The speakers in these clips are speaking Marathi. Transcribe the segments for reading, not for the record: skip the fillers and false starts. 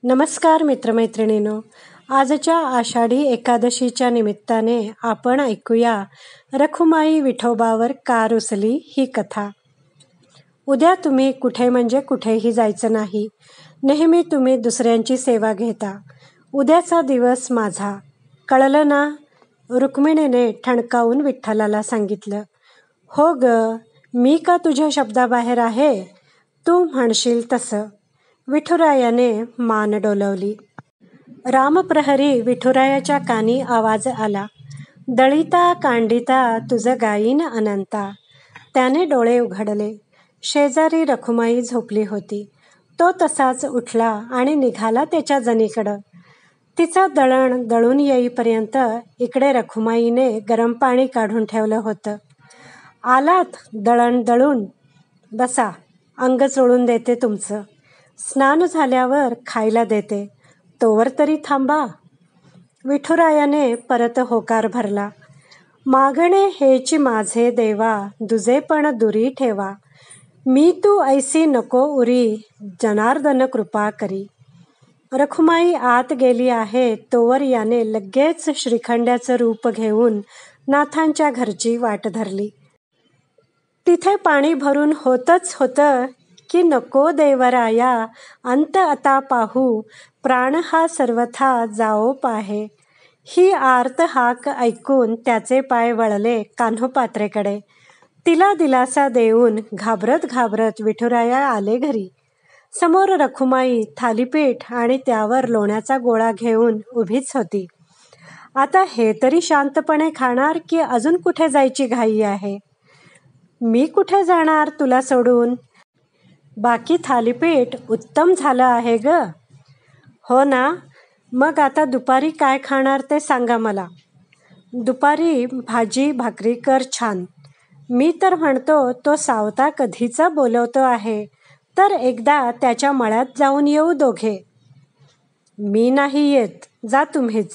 नमस्कार मित्रमैत्रिणींनो, आजच्या आषाढी एकादशीच्या निमित्ताने आपण ऐकूया रखुमाई विठोबावर का रुसली ही कथा. उद्या तुम्ही कुठे म्हणजे कुठेही जायचं नाही. नेहमी तुम्ही दुसऱ्यांची सेवा घेता. उद्याचा दिवस माझा, कळलं ना? रुक्मिणीने ठणकावून विठ्ठलाला सांगितलं. हो ग, मी का तुझ्या शब्दाबाहेर आहे? तू म्हणशील तसं, विठुरायाने मान डोलवली. रामप्रहरी विठुरायाच्या कानी आवाज आला. दळिता कांडिता तुझ गायीन अनंता. त्याने डोळे उघडले. शेजारी रखुमाई झोपली होती. तो तसाच उठला आणि निघाला त्याच्या जनीकडं. तिचं दळण दळून येईपर्यंत इकडे रखुमाईने गरम पाणी काढून ठेवलं होतं. आलात दळण दळून? बसा, अंग चोळून देते तुमचं. स्नान झाल्यावर खायला देते, तोवर तरी थांबा. विठुरायाने परत होकार भरला. मागणे हेची माझे देवा, दुजेपण दुरी ठेवा. मी तू ऐसी नको उरी, जनार्दन कृपा करी. रखुमाई आत गेली आहे तोवर याने लगेच श्रीखंड्याचं रूप घेऊन नाथांच्या घरची वाट धरली. तिथे पाणी भरून होतच होतं की नको देवराया, अंत आता पाहू, प्राण हा सर्वथा जाओ पाहे. ही आर्त हाक ऐकून त्याचे पाय वळले कान्होपात्रेकडे. तिला दिलासा देऊन घाबरत घाबरत विठुराया आले घरी. समोर रखुमाई थालीपीठ आणि त्यावर लोण्याचा गोळा घेऊन उभीच होती. आता हे तरी शांतपणे खाणार की अजून कुठे जायची घाई आहे? मी कुठे जाणार तुला सोडून? बाकी थालीपीठ उत्तम झालं आहे ग. हो ना, मग आता दुपारी काय खाणार ते सांगा मला. दुपारी भाजी भाकरी कर छान. मी तर म्हणतो तो सावता कधीचा बोलवतो आहे, तर एकदा त्याच्या मळ्यात जाऊन येऊ दोघे. मी नाही येत, जा तुम्हीच,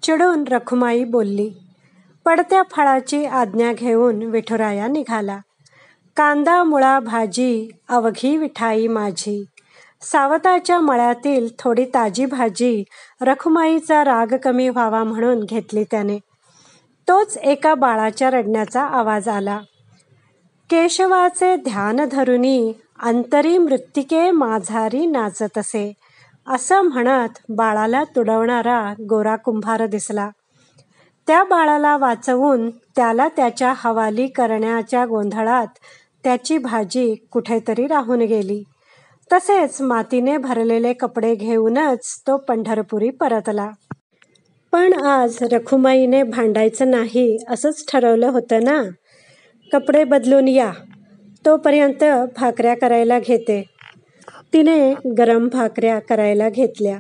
चिडून रखुमाई बोलली. पडत्या फळाची आज्ञा घेऊन विठुराया निघाला. कांदा मुळा भाजी अवघी विठाई माझी. सावताच्या मळ्यातील थोडी ताजी भाजी रखुमाईचा राग कमी व्हावा म्हणून घेतली त्याने. तोच एका बाळाच्या रडण्याचा आवाज आला. केशवाचे ध्यान धरुनी, अंतरी मृत्तिके माझारी नाचतसे, असं म्हणत बाळाला तुडवणारा गोरा कुंभार दिसला. त्या बाळाला वाचवून त्याला त्याच्या हवाली करण्याच्या गोंधळात त्याची भाजी कुठेतरी राहून गेली. तसेच मातीने भरलेले कपडे घेऊनच तो पंढरपुरी परतला. पण आज रखुमाईने भांडायचं नाही असंच ठरवलं होतं ना. कपडे बदलून या, तोपर्यंत भाकऱ्या करायला घेते. तिने गरम भाकऱ्या करायला घेतल्या,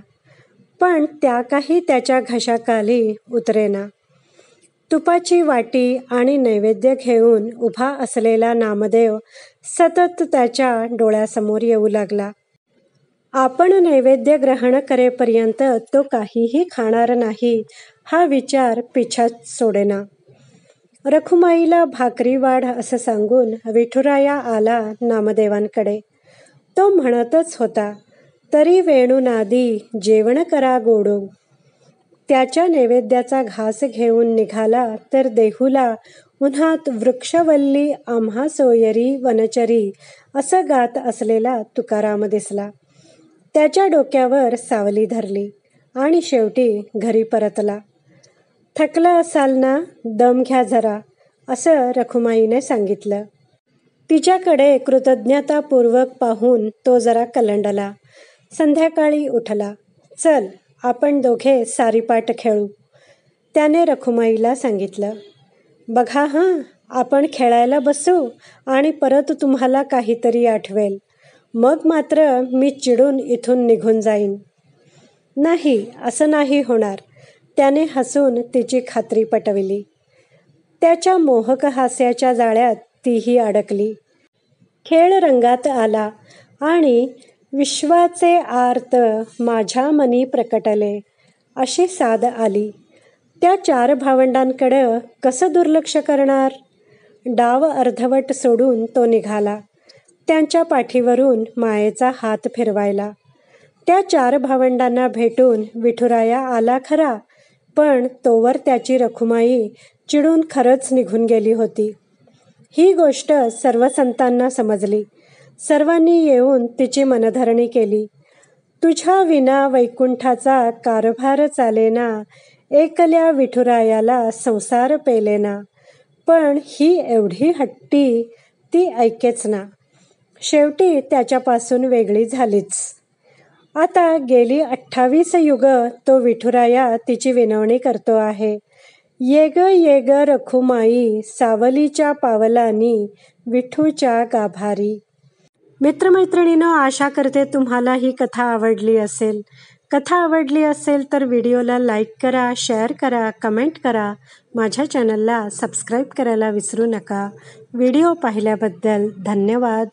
पण त्या काही त्याच्या घशाखाली उतरेना. तुपाची वाटी आणि नैवेद्य घेऊन उभा असलेला नामदेव सतत त्याच्या डोळ्यासमोर येऊ लागला. आपण नैवेद्य ग्रहण करेपर्यंत तो काहीही खाणार नाही हा विचार पिछाच सोडेना. रखुमाईला भाकरी वाढ असं सांगून विठुराया आला नामदेवांकडे. तो म्हणतच होता, तरी वेणुनादी जेवण करा गोडू. त्याच्या नैवेद्याचा घास घेऊन निघाला तर देहूला उन्हात वृक्षवल्ली आम्हा सोयरी वनचरी असं गात असलेला तुकाराम दिसला. त्याच्या डोक्यावर सावली धरली आणि शेवटी घरी परतला. थकला असाल ना, दम घ्या जरा, असं रखुमाईने सांगितलं. तिच्याकडे कृतज्ञतापूर्वक पाहून तो जरा कलंडला. संध्याकाळी उठला. चल, आपण दोघे सारीपाट खेळू, त्याने रखुमाईला सांगितलं. बघा हां, आपण खेळायला बसू आणि परत तुम्हाला काहीतरी आठवेल, मग मात्र मी चिडून इथून निघून जाईन. नाही, असं नाही होणार, त्याने हसून तिची खात्री पटविली. त्याच्या मोहक हास्याच्या जाळ्यात तीही अडकली. खेळ रंगात आला आणि विश्वाचे आर्त माझ्या मनी प्रकटले अशी साद आली. त्या चार भावंडांकडं कसं दुर्लक्ष करणार? डाव अर्धवट सोडून तो निघाला त्यांच्या पाठीवरून मायेचा हात फिरवायला. त्या 4 भावंडांना भेटून विठुराया आला खरा, पण तोवर त्याची रखुमाई चिडून खरंच निघून गेली होती. ही गोष्ट सर्व संतांना समजली. सर्वांनी येऊन तिची मनधरणी केली. तुझ्या विना वैकुंठाचा कारभार चालेना, एकल्या विठुरायाला संसार पेलेना. पण ही एवढी हट्टी, ती ऐकेच ना. शेवटी त्याच्यापासून वेगळी झालीच. आता गेली 28 युग तो विठुराया तिची विनवणी करतो आहे. ये ग रखुमाई, सावलीच्या पावलांनी विठूच्या गाभारी. मित्रमैत्रिणींनो, आशा करते तुम्हाला ही कथा आवडली असेल. कथा आवडली असेल तर व्हिडिओला लाईक करा, शेअर करा, कमेंट करा. माझ्या चॅनलला सबस्क्राईब करायला विसरू नका. व्हिडिओ पाहिल्याबद्दल धन्यवाद.